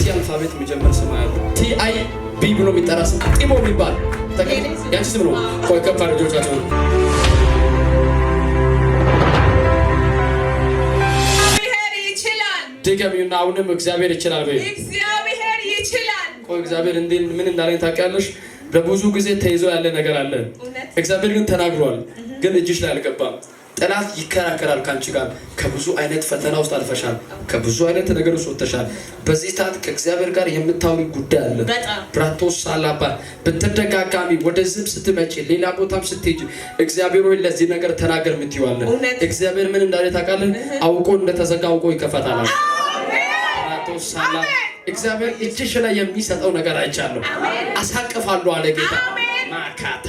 ቲ አልፋቤት የሚጀምር ስም ያለው TI B ብሎ የሚጠራ ስም ጢሞ የሚባል ያንቺ ስም ነው። ቆይ ከፍ አድርገው ልጆቻቸው ድገሚውና አሁንም እግዚአብሔር ይችላል በይ። እግዚአብሔር ይችላል። ቆይ እግዚአብሔር ምን እንዳለኝ ታውቂያለሽ? ለብዙ ጊዜ ተይዞ ያለ ነገር አለ። እግዚአብሔር ግን ተናግሯል፣ ግን እጅሽ ላይ አልገባም። ጠላት ይከራከራል ካንቺ ጋር። ከብዙ አይነት ፈተና ውስጥ አልፈሻል፣ ከብዙ አይነት ነገር ውስጥ ወጥተሻል። በዚህ ሰዓት ከእግዚአብሔር ጋር የምታወሪ ጉዳይ አለ። ብራቶስ ሳላባ በተደጋጋሚ ወደዚህ ስትመጪ ሌላ ቦታም ስትሄጂ እግዚአብሔር ወይ ለዚህ ነገር ተናገር ምትይዋለ። እግዚአብሔር ምን እንዳለ ታውቃለህ? አውቆ እንደተዘጋ አውቆ ይከፈታል። ብራቶስ ሳላ እግዚአብሔር እጅሽ ላይ የሚሰጠው ነገር አይቻለሁ። አሳቅፋለሁ አለ ጌታ። ማካታ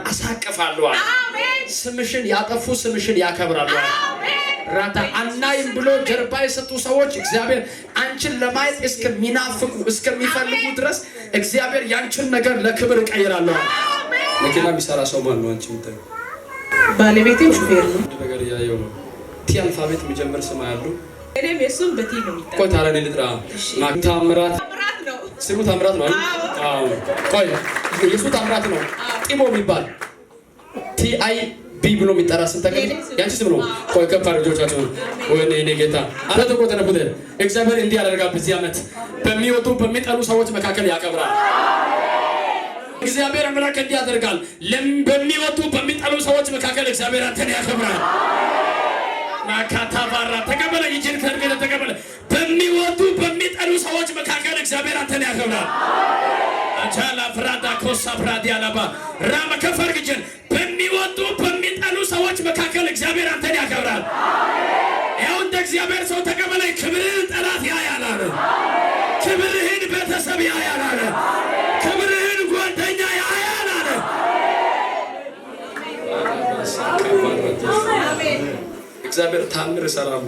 አሳቅፋለሁ አለ። ስምሽን ያጠፉ ስምሽን ያከብራሉ። ራታ አናይም ብሎ ጀርባ የሰጡ ሰዎች እግዚአብሔር አንቺን ለማየት እስከሚናፍቁ እስከሚፈልጉ ድረስ እግዚአብሔር ያንቺን ነገር ለክብር ቀይራለሁ። መኪና ቢሰራ ሰው ማን ነው? አንቺ ምታይ ባለቤቴም ሹፌር ነው። ነገር ያየው ነው። ቲ አልፋቤት የሚጀምር ስም ያለው እኔም የሱም በቲ ነው የሚጠራው። ቆይ ታረኔ ልጥራ ታምራት ነው ስሙ ታምራት ነው። አዎ ቆይ የሱ ታምራት ነው። ጢሞ የሚባል TI B ብሎ የሚጠራ ስም ያንቺ ስም ነው። ቆይ ከፍ አድርገው ልጆቻቸው ወይኔ እኔ ጌታ አንተ ተቆጠ ነበር። እግዚአብሔር እንዲህ ያደርጋል። በዚህ ዓመት በሚወጡ በሚጠሉ ሰዎች መካከል ያከብራል። እግዚአብሔር አምላክ እንዲህ ያደርጋል። በሚወጡ በሚጠሉ ሰዎች መካከል እግዚአብሔር አንተን ያከብራል። ማካታባራ ተቀበለ ይጅን ከርገለ ተቀበለ በሚወጡ በሚጠሉ ሰዎች መካከል እግዚአብሔር አንተን ያከብራል። አቻላ ፍራዳ ኮሳ ፍራዲ አላባ ራማ ከፈርግጅን በሚወጡ በሚጠሉ ሰዎች መካከል እግዚአብሔር አንተን ያከብራል። ያው እንደ እግዚአብሔር ሰው ተቀበለ። ክብርህን ጠላት ያያል አለ። ክብርህን ቤተሰብ ያያል አለ። ክብርህን ጓደኛ ያያል አለ። እግዚአብሔር ታምር ይሰራል።